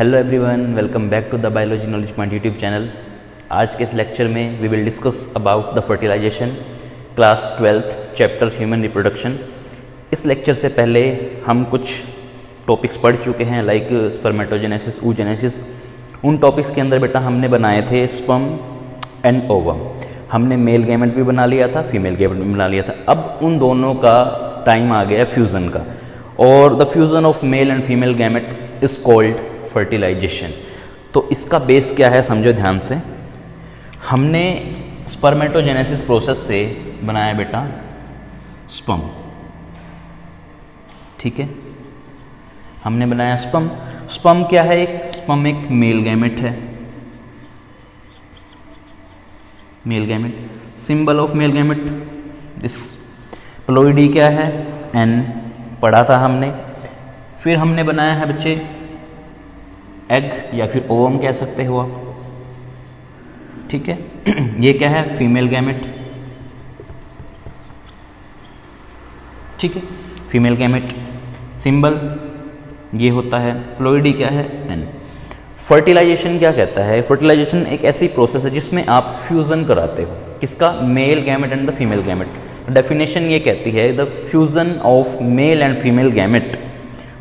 Hello everyone, welcome back to the biology knowledge point YouTube channel. आज के इस lecture में we will discuss about the fertilization class 12th chapter human reproduction. इस lecture से पहले हम कुछ टॉपिक्स पढ़ चुके हैं लाइक स्पर्मेटोजेनेसिस, oogenesis। उन टॉपिक्स के अंदर बेटा हमने बनाए थे स्पर्म एंड ओवम। हमने मेल गैमेट भी बना लिया था, फीमेल गैमेट भी बना लिया था। अब उन दोनों का टाइम आ गया फ्यूज़न का, और the fusion of male and female gamete is called fertilization. तो इसका बेस क्या है समझो ध्यान से। हमने स्पर्मेटोजेनेसिस प्रोसेस से बनाया बेटा स्पर्म, ठीक है। हमने बनाया स्पर्म। स्पर्म क्या है? स्पर्म एक मेल गैमेट है, male gamete. Symbol of male gamete this. Ploidy क्या है? एन, पढ़ा था हमने। फिर हमने बनाया है बच्चे एग या फिर ओवम कह सकते हो आप, ठीक है। ये क्या है? फीमेल गैमेट, ठीक है, फीमेल गैमेट। सिंबल ये होता है। प्लोइडी क्या है? एन। फर्टिलाइजेशन क्या कहता है? फर्टिलाइजेशन एक ऐसी प्रोसेस है जिसमें आप फ्यूज़न कराते हो। किसका? Male gamete and the female gamete. Definition ये कहती है the fusion of male and female gamete,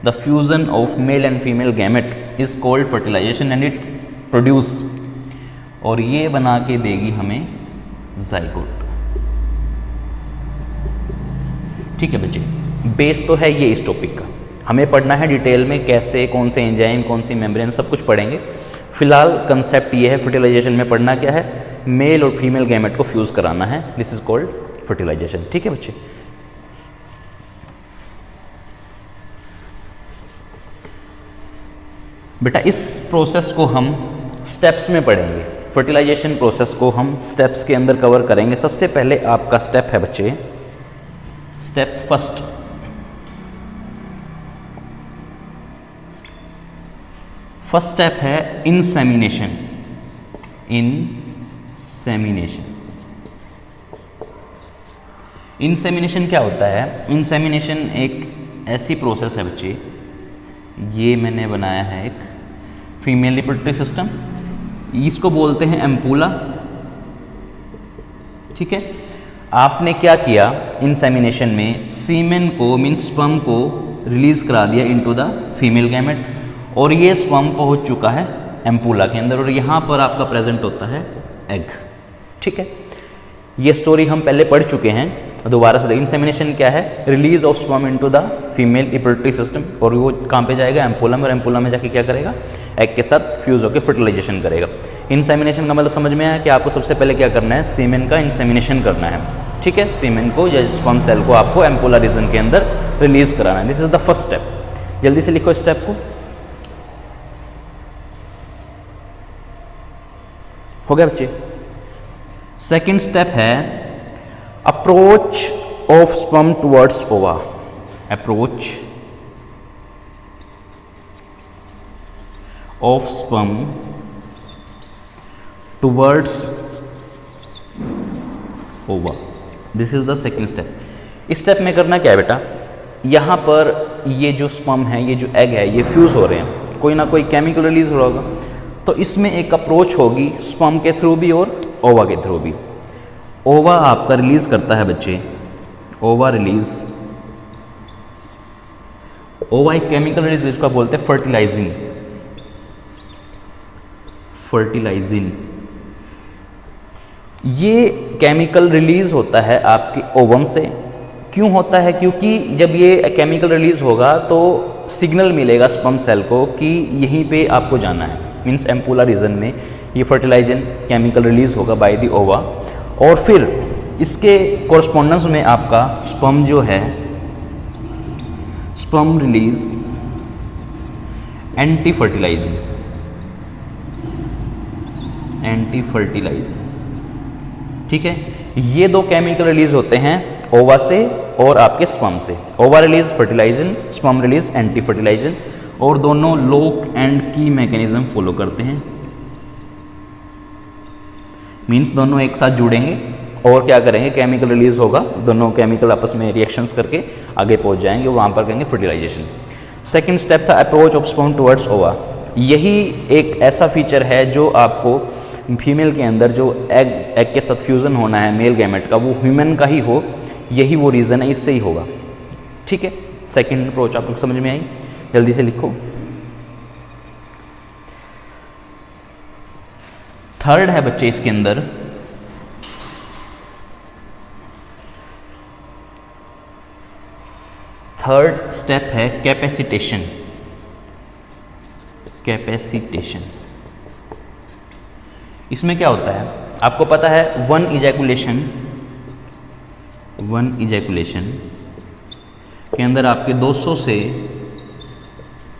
the fusion of male and female gamete is called fertilization and it produce, और ये बना के देगी हमें जाइगोट, ठीक है बच्चे। बेस तो है ये इस टॉपिक का। हमें पढ़ना है डिटेल में कैसे, कौन से एंजाइम, कौन सी मेम्ब्रेन, सब कुछ पढ़ेंगे। फिलहाल कंसेप्ट ये है फर्टिलाइजेशन में पढ़ना क्या है, मेल और फीमेल गैमेट को फ्यूज कराना है। दिस इज कॉल्ड फर्टिलाइजेशन, ठीक है बच्चे। बेटा इस प्रोसेस को हम स्टेप्स में पढ़ेंगे। फर्टिलाइजेशन प्रोसेस को हम स्टेप्स के अंदर कवर करेंगे। सबसे पहले आपका स्टेप है बच्चे, स्टेप फर्स्ट। फर्स्ट स्टेप है इंसेमिनेशन। इंसेमिनेशन। इंसेमिनेशन क्या होता है? इंसेमिनेशन एक ऐसी प्रोसेस है बच्चे, ये मैंने बनाया है एक फीमेल रिप्रोडक्टिव सिस्टम, इसको बोलते हैं एम्पूला, ठीक है। आपने क्या किया इंसेमिनेशन में? सीमेन को मीन्स स्पर्म को रिलीज करा दिया इनटू द फीमेल गैमेट, और ये स्पर्म पहुंच चुका है एम्पूला के अंदर, और यहाँ पर आपका प्रेजेंट होता है एग, ठीक है। ये स्टोरी हम पहले पढ़ चुके हैं, दोबारा से। इंसेमिनेशन क्या है? Release of sperm into the female reproductive system, और वो कहाँ पे जाएगा? एम्पूला में, और एम्पूला में जाके क्या करेगा? एग के साथ फ्यूज होकर फर्टिलाइजेशन करेगा। इंसेमिनेशन का मतलब समझ में आया कि आपको सबसे पहले क्या करना है? सीमेन का इंसेमिनेशन करना है, ठीक है। सीमेन को या स्पर्म सेल को आपको एम्पूला रीजन के अंदर रिलीज कराना है। This is the first step. जल्दी से लिखो स्टेप को। हो गया बच्चे? सेकेंड स्टेप है अप्रोच ऑफ स्पर्म टुवर्ड्स ओवा। अप्रोच ऑफ स्पर्म टुवर्ड्स ओवा, this is the second step. इस स्टेप में करना क्या है बेटा? यहां पर ये जो स्पर्म है, ये जो एग है, ये फ्यूज हो रहे हैं, कोई ना कोई केमिकल रिलीज हो रहा होगा, तो इसमें एक अप्रोच होगी स्पर्म के थ्रू भी और ओवा के थ्रू भी। ओवा आपका रिलीज करता है बच्चे, ओवा रिलीज। ओवा एक केमिकल रिलीज जिसको बोलते हैं फर्टिलाइजिंग, फर्टिलाइजिंग। ये केमिकल रिलीज होता है आपके ओवम से। क्यों होता है? क्योंकि जब ये केमिकल रिलीज होगा तो सिग्नल मिलेगा स्पर्म सेल को कि यहीं पे आपको जाना है, मीन्स एम्पूला रीजन में ये फर्टिलाइजन केमिकल रिलीज होगा बाय द ओवा, और फिर इसके कोरस्पोंडेंस में आपका स्पर्म जो है, sperm release anti fertilising, anti fertilising, ठीक है। ये दो केमिकल रिलीज होते हैं ओवा से और आपके स्पर्म से। ओवा release fertilizin, sperm release anti fertilizin, और दोनों लॉक एंड की मैकेनिज्म फॉलो करते हैं। मीन्स दोनों एक साथ जुड़ेंगे और क्या करेंगे? केमिकल रिलीज होगा, दोनों केमिकल आपस में रिएक्शंस करके आगे पहुंच जाएंगे, वहां पर करेंगे फर्टिलाइजेशन। सेकंड स्टेप था अप्रोच ऑफ स्पर्म टुवर्ड्स ओवा। यही एक ऐसा फीचर है जो आपको फीमेल के अंदर जो एग के साथ फ्यूज़न होना है मेल गैमेट का, वो ह्यूमन का ही हो, यही वो रीज़न है, इससे ही होगा। ठीक है, सेकंड अप्रोच आपको समझ में आई? जल्दी से लिखो। थर्ड है बच्चे इसके अंदर थर्ड स्टेप है कैपेसिटेशन। कैपेसिटेशन इसमें क्या होता है आपको पता है, वन इजैकुलेशन के अंदर आपके 200 से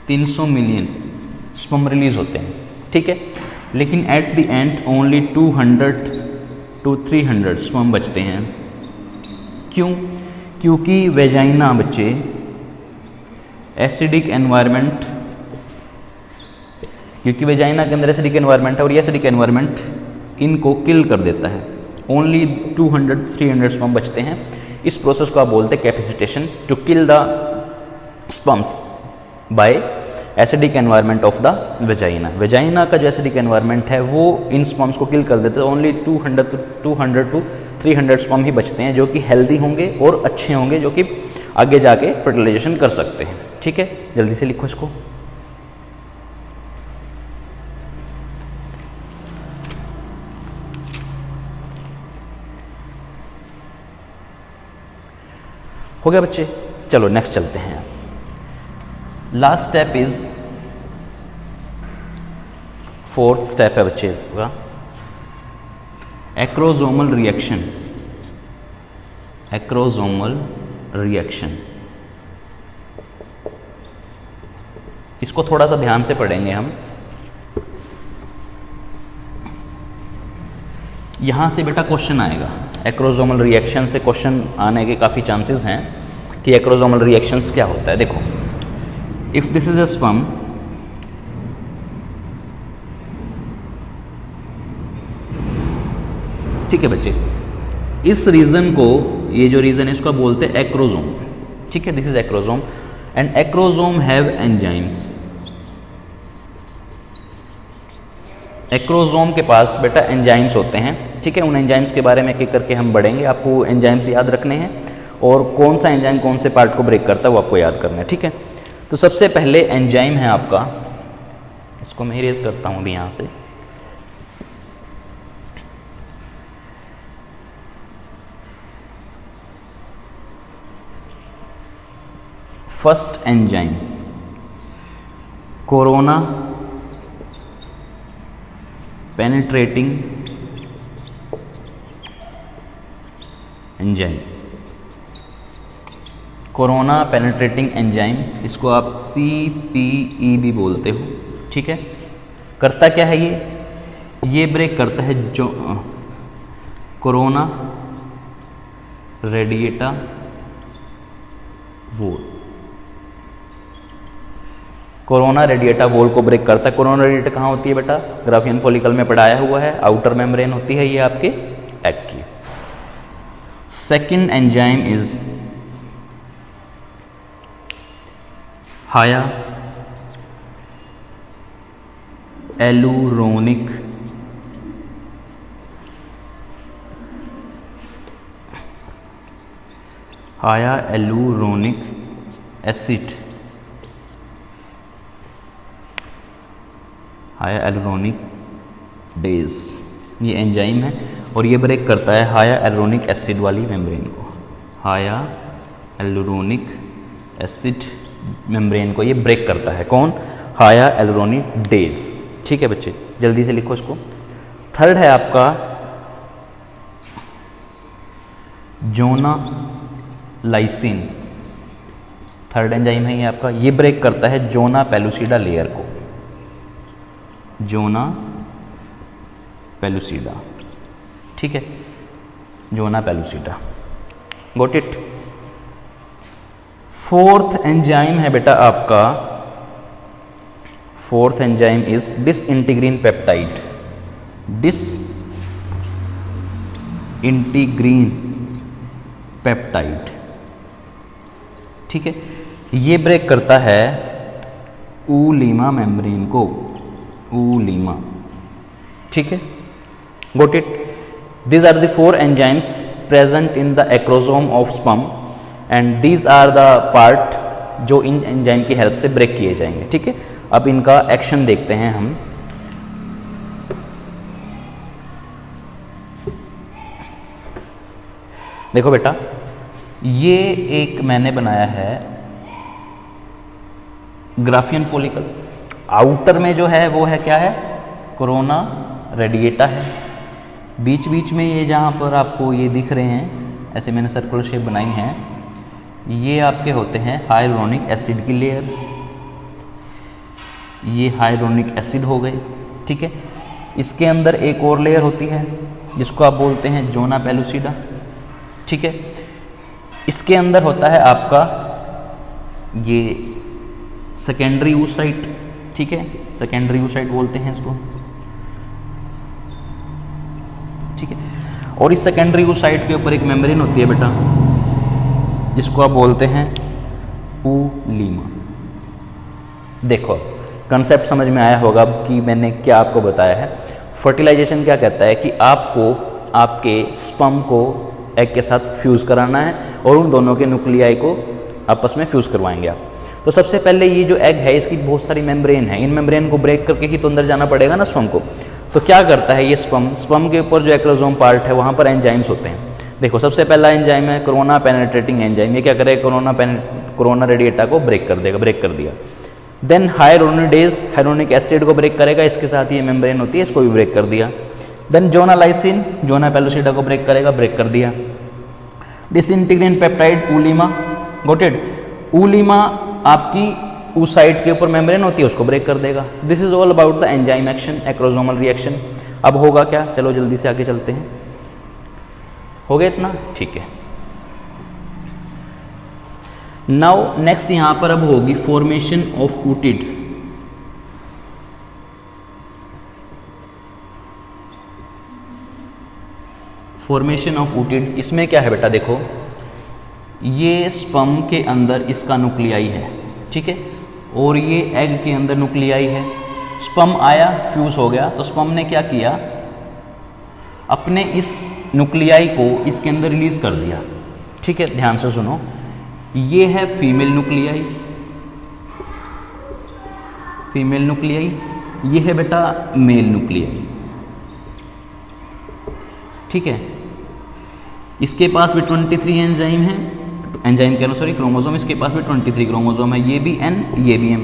300 मिलियन स्पर्म रिलीज होते हैं। ठीक है, लेकिन at the end only 200 to 300 sperm बचते हैं। क्यों? क्योंकि वेजाइना बच्चे एसिडिक एनवायरनमेंट, क्योंकि वेजाइना के अंदर एसिडिक एनवायरनमेंट है और ये एसिडिक एनवायरनमेंट इनको किल कर देता है। ओनली 200-300 स्पर्म बचते हैं। इस प्रोसेस को आप बोलते हैं capacitation, to kill the sperms by acidic environment of the vagina. Vagina का जो एसिडिक एनवायरनमेंट है वो इन स्पर्म्स को किल कर देता है। ओनली 200 to 300 स्पर्म ही बचते हैं जो कि हेल्दी होंगे और अच्छे होंगे, जो कि आगे जाके फर्टिलाइजेशन कर सकते हैं। ठीक है, जल्दी से लिखो इसको। हो गया बच्चे? चलो नेक्स्ट चलते हैं। Last step is, fourth step है बच्चे इसका एक्रोसोमल रिएक्शन। एक्रोसोमल रिएक्शन, इसको थोड़ा सा ध्यान से पढ़ेंगे हम। यहां से बेटा क्वेश्चन आएगा, एक्रोसोमल रिएक्शन से क्वेश्चन आने के काफ़ी चांसेस हैं कि एक्रोसोमल रिएक्शंस क्या होता है। देखो, if this is a sperm, ठीक है बच्चे, इस रीजन को, ये जो रीजन है इसको बोलते हैं एक्रोसोम। ठीक है, this is acrosome and acrosome have enzymes. Acrosome के पास बेटा एंजाइम्स होते हैं। ठीक है, उन एंजाइम्स के बारे में एक एक करके हम बढ़ेंगे। आपको एंजाइम्स याद रखने हैं और कौन सा एंजाइम कौन से पार्ट को ब्रेक करता है वो आपको याद करना है। ठीक है, तो सबसे पहले एंजाइम है आपका, इसको मैं इरेज करता हूं अभी यहां से। First enzyme corona penetrating enzyme. Corona penetrating enzyme, इसको आप CPE भी बोलते हो। ठीक है, करता क्या है ये ब्रेक करता है जो कोरोना रेडिएटा वोल। कोरोना रेडिएटा वोल को ब्रेक करता है। कोरोना रेडिएटा कहाँ होती है बेटा? ग्राफियन फॉलिकल में पढ़ाया हुआ है, आउटर मेम्ब्रेन होती है ये आपके एग की। सेकेंड एंजाइम इज हाया एलुरोनिक एसिड। हाया एलुरोनिक डेज, ये एंजाइम है और ये ब्रेक करता है हाया एलुरोनिक एसिड वाली मेम्ब्रेन को। हाया एलुरोनिक एसिड मेम्ब्रेन को ये ब्रेक करता है। कौन? हाया एलुरोनिक डेज। ठीक है बच्चे, जल्दी से लिखो इसको। थर्ड है आपका जोना लाइसिन। थर्ड एंजाइम है ये आपका, ये ब्रेक करता है जोना पेलुसिडा लेयर को। जोना पेलुसिडा, ठीक है, zona pellucida, got it. Fourth enzyme है बेटा आपका, fourth enzyme is disintegrin peptide. Disintegrin peptide, ठीक है, ये ब्रेक करता है ऊलीमा मेम्ब्रेन को, ऊलीमा, ठीक है, got it. These are the 4 enzymes present in the acrosome of sperm and these are the part जो इन एंजाइम की हेल्प से ब्रेक किए जाएंगे, ठीक है। अब इनका एक्शन देखते हैं हम। देखो बेटा, ये एक मैंने बनाया है ग्राफियन फॉलिकल, आउटर में जो है वो है क्या है, कोरोना रेडिएटा है। बीच बीच में ये जहाँ पर आपको ये दिख रहे हैं, ऐसे मैंने सर्कुलर शेप बनाई है, ये आपके होते हैं हाइलोनिक एसिड की लेयर, ये हाइलोनिक एसिड हो गए, ठीक है। इसके अंदर एक और लेयर होती है जिसको आप बोलते हैं जोना पेलुसिडा, ठीक है। इसके अंदर होता है आपका ये सेकेंडरी oocyte, ठीक है, सेकेंडरी oocyte बोलते हैं इसको, ठीक है। और इस सेकेंडरी oocyte के ऊपर एक मेम्ब्रेन होती है बेटा जिसको आप बोलते हैं ऊलीमा। देखो कंसेप्ट समझ में आया होगा कि मैंने क्या आपको बताया है। फर्टिलाइजेशन क्या कहता है कि आपको आपके स्पर्म को एग के साथ फ्यूज़ कराना है और उन दोनों के न्यूक्लियाई को आपस में फ्यूज़ करवाएंगे आप। तो सबसे पहले ये जो एग है इसकी बहुत सारी मेम्ब्रेन है, इन मेम्ब्रेन को ब्रेक करके ही तो अंदर जाना पड़ेगा ना स्पर्म को। तो क्या करता है ये स्पर्म के ऊपर जो एक्रोसोम पार्ट है वहाँ पर एंजाइम्स होते हैं। देखो सबसे पहला एंजाइम है कोरोना पेनेट्रेटिंग एंजाइम, ये क्या करेगा, कोरोना रेडिएटा को ब्रेक कर देगा, ब्रेक कर दिया। देन हाइरोनिडेज हाइरोनिक एसिड को ब्रेक करेगा, इसके साथ ये मेम्ब्रेन होती है, इसको भी ब्रेक कर दिया। देन जोना लाइसिन जोना पेलुसिडा को ब्रेक करेगा, ब्रेक कर दिया। डिसइंटीग्रिन पेप्टाइड ऊलीमा, गॉट इट, ऊलीमा आपकी oocyte के ऊपर मेम्ब्रेन होती है उसको ब्रेक कर देगा। This is all about the enzyme action, acrosomal reaction. अब होगा क्या, चलो जल्दी से आगे चलते हैं। हो गया इतना, ठीक है। नाउ नेक्स्ट यहां पर अब होगी formation of oocyte। Formation of oocyte, इसमें क्या है बेटा, देखो ये स्पर्म के अंदर इसका न्यूक्लियाई है, ठीक है, और ये एग के अंदर न्यूक्लियाई है। स्पर्म आया, फ्यूज हो गया, तो स्पर्म ने क्या किया, अपने इस न्यूक्लियाई को इसके अंदर रिलीज कर दिया, ठीक है। ध्यान से सुनो, ये है फीमेल न्यूक्लियाई, फीमेल न्यूक्लियाई, ये है बेटा मेल न्यूक्लियाई, ठीक है। इसके पास भी 23 एंजाइम है, एंजाइम के सॉरी क्रोमोसोम, इसके पास भी 23 क्रोमोसोम है, ये भी N ये भी M,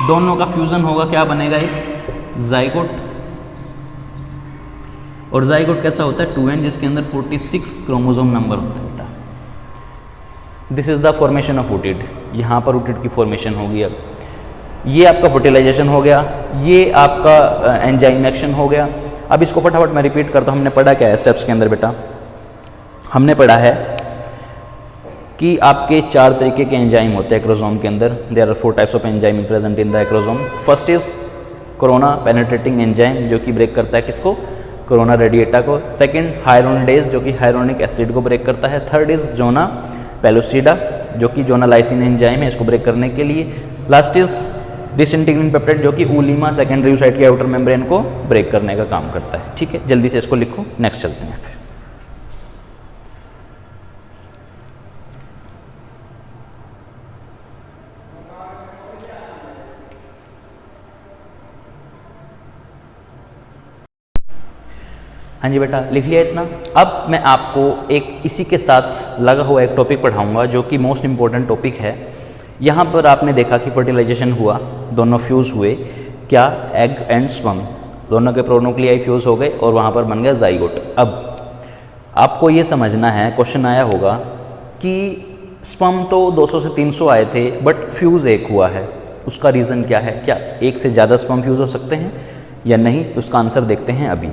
दोनों का फ्यूजन होगा, क्या बनेगा, एक जाइगोट। और जाइगोट कैसा होता है, 2N, जिसके अंदर 46 क्रोमोसोम नंबर होता है बेटा। This is the formation of oocyte, यहाँ पर oocyte की फॉर्मेशन होगी। अब ये आपका फर्टिलाइजेशन हो गया, ये आपका एंजाइम एक्शन हो गया। अब इसको फटाफट मैं रिपीट करता हूँ, हमने पढ़ा क्या है स्टेप्स के अंदर बेटा, हमने पढ़ा है कि आपके 4 तरीके के एंजाइम होते हैं एक्रोसोम के अंदर। There are 4 types of enzyme present in the acrosome. First is corona penetrating enzyme जो कि ब्रेक करता है किसको, कोरोना रेडिएटा को। सेकंड हाइरोनिडेज जो कि हाइरोनिक एसिड को ब्रेक करता है। थर्ड इज जोना पेलुसिडा जो कि जोना लाइसिन एंजाइम है, इसको ब्रेक करने के लिए। लास्ट इज डिसइंटीग्रिन पेप्टाइड जो कि ऊलीमा सेकेंडरी oocyte के आउटर मेम्ब्रेन को ब्रेक करने का काम करता है, ठीक है। जल्दी से इसको लिखो, नेक्स्ट चलते हैं फिर। हाँ जी बेटा, लिख लिया इतना। अब मैं आपको एक इसी के साथ लगा हुआ एक टॉपिक पढ़ाऊंगा जो कि मोस्ट इंपॉर्टेंट टॉपिक है। यहाँ पर आपने देखा कि फर्टिलाइजेशन हुआ, दोनों फ्यूज़ हुए, क्या, एग एंड स्पर्म, दोनों के प्रोन्यूक्लियाई फ्यूज़ हो गए और वहाँ पर बन गया जाइगोट। अब आपको ये समझना है, क्वेश्चन आया होगा कि स्पर्म तो 200 से 300 आए थे बट फ्यूज़ एक हुआ है, उसका रीज़न क्या है, क्या एक से ज़्यादा स्पर्म फ्यूज़ हो सकते हैं या नहीं, उसका आंसर देखते हैं अभी।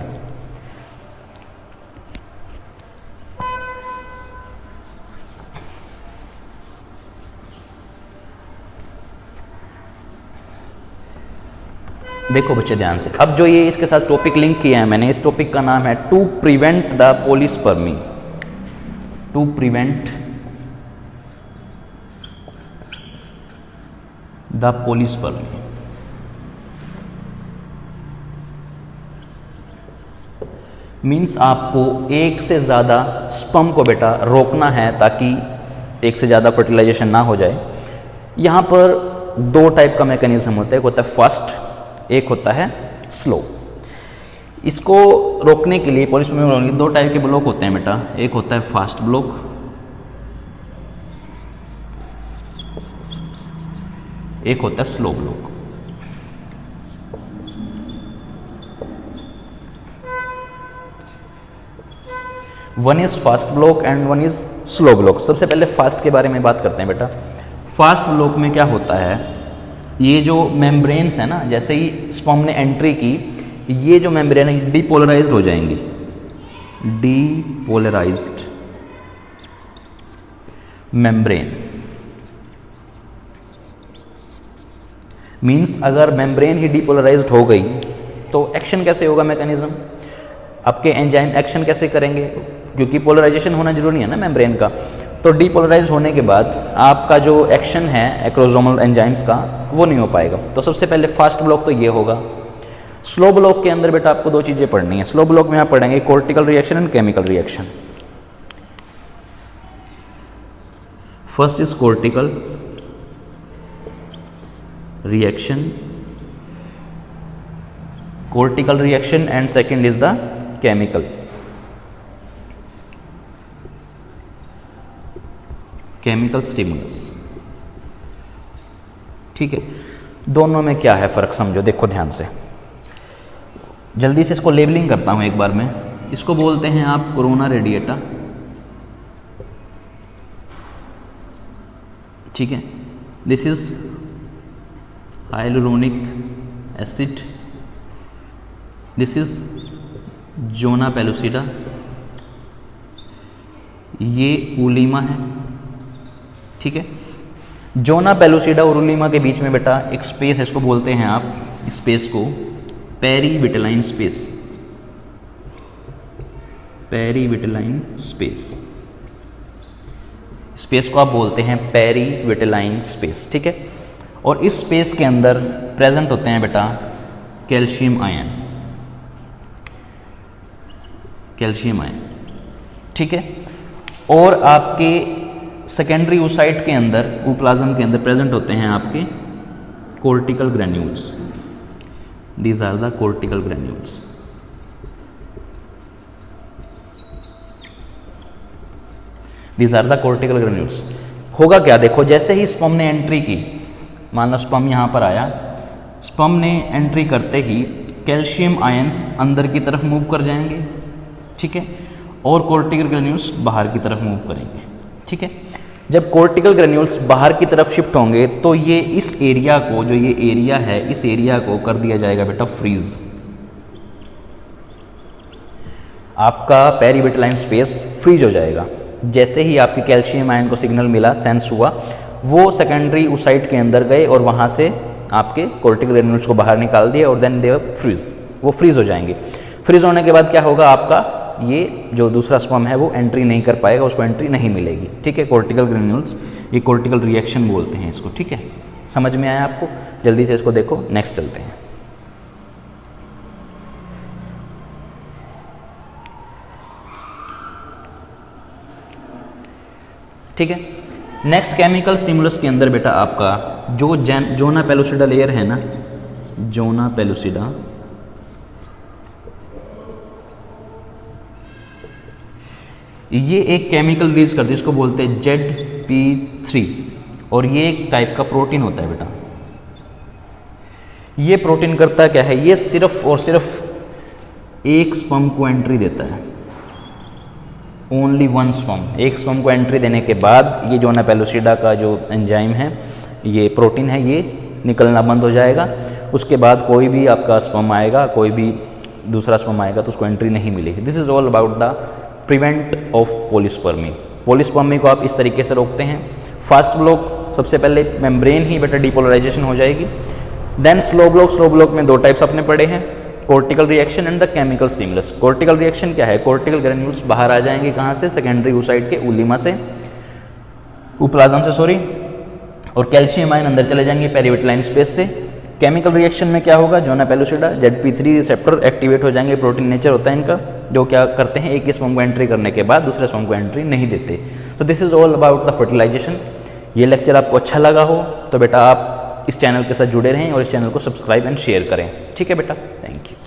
देखो बच्चे ध्यान से, अब जो ये इसके साथ टॉपिक लिंक किया है मैंने, इस टॉपिक का नाम है to prevent the polyspermy. To prevent the polyspermy, means आपको एक से ज़्यादा स्पर्म को बेटा रोकना है ताकि एक से ज़्यादा फर्टिलाइजेशन ना हो जाए। यहाँ पर दो टाइप का मैकेनिज्म होता है, एक होता है फास्ट, एक होता है स्लो। इसको रोकने के लिए पॉलीस्पर्म में रोकने के लिए दो टाइप के ब्लॉक होते हैं बेटा, एक होता है फास्ट ब्लॉक, एक होता है slow block. One is fast block and one is slow block. सबसे पहले फास्ट के बारे में बात करते हैं बेटा। फास्ट ब्लॉक में क्या होता है, ये जो मेम्ब्रेन्स है ना, जैसे ही स्पर्म ने एंट्री की, ये जो मेम्ब्रेन है डीपोलराइज्ड हो जाएंगी, डीपोलराइज्ड मेम्ब्रेन। मीन्स अगर मेम्ब्रेन ही डीपोलराइज्ड हो गई तो एक्शन कैसे होगा मैकेनिज्म, आपके एंजाइम एक्शन कैसे करेंगे, क्योंकि पोलराइजेशन होना जरूरी है ना मेम्ब्रेन का। तो डीपोलराइज होने के बाद आपका जो एक्शन है एक्रोसोमल एंजाइम्स का वो नहीं हो पाएगा। तो सबसे पहले फास्ट ब्लॉक तो ये होगा। स्लो ब्लॉक के अंदर बेटा आपको दो चीज़ें पढ़नी है। स्लो ब्लॉक में आप पढ़ेंगे cortical reaction and chemical reaction. First is cortical reaction, cortical reaction, and second is the chemical stimulus। ठीक है, दोनों में क्या है फर्क समझो, देखो ध्यान से। जल्दी से इसको लेबलिंग करता हूं एक बार में। इसको बोलते हैं आप कोरोना रेडिएटा, ठीक है। This is hyaluronic acid, this is zona pellucida, ये उलीमा है, ठीक है। जोना पेलुसिडा और उलीमा के बीच में बेटा एक स्पेस है, इसको बोलते हैं आप स्पेस को पेरीविटेलाइन स्पेस, पेरीविटेलाइन स्पेस, स्पेस को आप बोलते हैं पेरीविटेलाइन स्पेस, ठीक है। और इस स्पेस के अंदर प्रेजेंट होते हैं बेटा कैल्शियम आयन, कैल्शियम आयन, ठीक है। और आपके सेकेंडरी oocyte के अंदर, ऊप्लाज्म के अंदर प्रेजेंट होते हैं आपके cortical granules. These are the cortical granules. These are the cortical granules. होगा क्या, देखो जैसे ही स्पर्म ने एंट्री की, मान लो स्पर्म यहां पर आया, स्पर्म ने एंट्री करते ही कैल्शियम आयंस अंदर की तरफ मूव कर जाएंगे, ठीक है। और कोर्टिकल ग्रेन्यूल्स बाहर की तरफ मूव करेंगे, ठीक है। जब कोर्टिकल ग्रेन्यूल्स बाहर की तरफ शिफ्ट होंगे तो ये इस एरिया को, जो ये एरिया है, इस एरिया को कर दिया जाएगा बेटा फ्रीज। आपका पेरीविटेलाइन स्पेस फ्रीज हो जाएगा। जैसे ही आपकी कैल्शियम आयन को सिग्नल मिला, सेंस हुआ, वो सेकेंडरी oocyte के अंदर गए और वहां से आपके कोर्टिकल ग्रेन्यूल्स को बाहर निकाल दिए और देन दे फ्रीज, वो फ्रीज हो जाएंगे। फ्रीज होने के बाद क्या होगा, आपका ये जो दूसरा स्पर्म है वो एंट्री नहीं कर पाएगा, उसको एंट्री नहीं मिलेगी, ठीक है। कोर्टिकल ग्रेन्यूल्स, ये कोर्टिकल रिएक्शन बोलते हैं इसको, ठीक है। समझ में आया आपको? जल्दी से इसको देखो, नेक्स्ट चलते हैं। ठीक है, नेक्स्ट केमिकल स्टिमुलस के अंदर बेटा आपका जो जोना पेलुसिडा लेयर है ना, जोना पेलुसिडा, ये एक केमिकल रिलीज करती है, इसको बोलते हैं ZP3, और ये एक टाइप का प्रोटीन होता है बेटा। ये प्रोटीन करता क्या है, ये सिर्फ और सिर्फ एक स्पर्म को एंट्री देता है, ओनली वन स्पर्म। एक स्पर्म को एंट्री देने के बाद ये जोना पेलुसिडा का जो एंजाइम है, ये प्रोटीन है, ये निकलना बंद हो जाएगा। उसके बाद कोई भी आपका स्पर्म आएगा, कोई भी दूसरा स्पर्म आएगा तो उसको एंट्री नहीं मिलेगी। This is all about the prevent of polyspermy. Polyspermy को आप इस तरीके से रोकते हैं। फास्ट ब्लॉक, सबसे पहले मेम्ब्रेन ही बेटा डीपोलराइजेशन हो जाएगी। देन स्लो ब्लॉक में दो टाइप्स आपने पढ़े हैं, cortical reaction and the chemical stimulus. Cortical reaction क्या है, कोर्टिकल ग्रेन्यूल्स बाहर आ जाएंगे, कहाँ से, सेकेंडरी oocyte के उलीमा से, ऊप्लाज्म से सॉरी, और कैल्शियम आयन अंदर चले जाएंगे पेरीविटेलाइन स्पेस से। केमिकल रिएक्शन में क्या होगा, zona pellucida, ZP3 receptor activate हो जाएंगे, प्रोटीन नेचर होता है इनका, जो क्या करते हैं, एक ही स्पर्म को एंट्री करने के बाद दूसरे स्पर्म को एंट्री नहीं देते। तो this is all about the fertilization. ये लेक्चर आपको अच्छा लगा हो तो बेटा आप इस चैनल के साथ जुड़े रहें और इस चैनल को सब्सक्राइब एंड शेयर करें। ठीक है बेटा, थैंक यू।